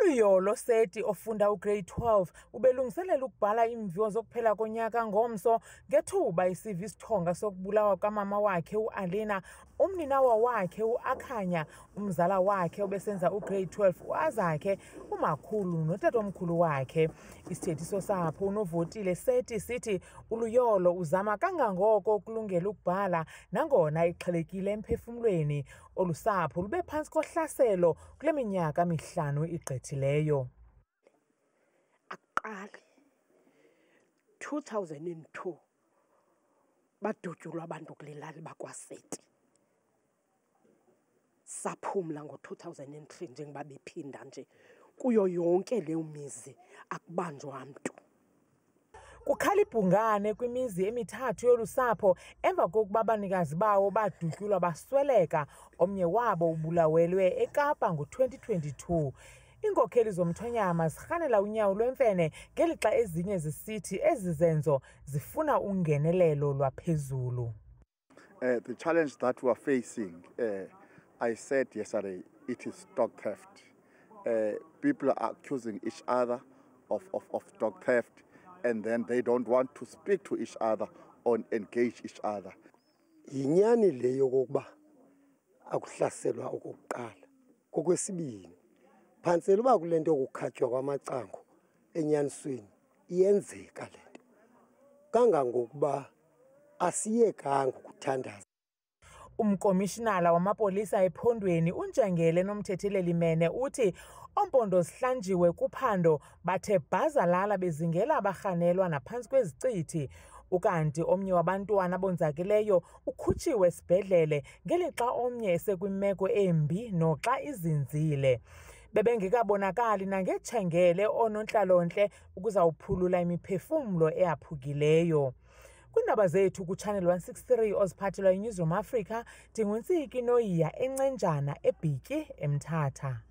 Uluyolo Seti ofunda ugrade 12 ubelungiselela ukubhala imviwo zokuphela konyaka ngomso ngethuba isiva isithonga sokubulawa kamama wakhe uAlina, umninawa wakhe uAkhanya, umzala wakhe obesenza ugrade 12 uAzakhe, umakhulu notatomkhulu wakhe. Isithethiso sapho unovotile Seti sithi uluyolo uzama kangangoko ukulungela ukubhala nangona ixhelekile emphefumlweni. Olusapho lube phantsi kohlaselo kule minyaka mihlanu igqithileyo. Aqale 2002 badutyulwa abantu kulelali bakwaSeti. Saphumla ngo-2003 njengoba bephinda nje kuyo yonke leyo mizi akubanjwa mntu. Kukhala ibhungane kwimizi emithathu yolusapho emva kokuba abanikazi bawo badutyulwa basweleka. Omnye wabo ubulawelwe eKapa ngo-2022. Iinkokheli zomthonyama zirhanela unyawo lwemfene ngelixa ezinye zisithi ezi zenzo zifuna ungenelelo lwaphezulu. The challenge that we are facing, I said yesterday, it is dog theft. People are accusing each other of dog theft, and then they don't want to speak to each other or engage each other. Yinyani le yokuba akuhlaselwa okokuqala. Kokwesibini, phantsela uba kulento okukhatywa kwamacango enyanisweni iyenzeka lento. Kangangokuba asiyekanga ukuthandaza. Umkomishinala wamapolisa ephondweni uNjengele nomthetheleli mene uthi ompondo zihlanjiwe kuphando bathe bhazalala bezingela abarhanelwa naphantsi kwezicithi. Ukanti omnye wabantwana abonzakeleyo ukhutshiwe esibhedlele ngelixa omnye esekwimeko embi noxa izinzile. Bebengekabonakali nangetshengele oonontlalontle ukuzawuphulula imiphefumlo eyaphukileyo. Kwiindaba zethu kuChannel 163 oziphathelwa yiNewsroom Africa, ndinguNtsiki Noyiya eNcenjana eBhityi eMthatha.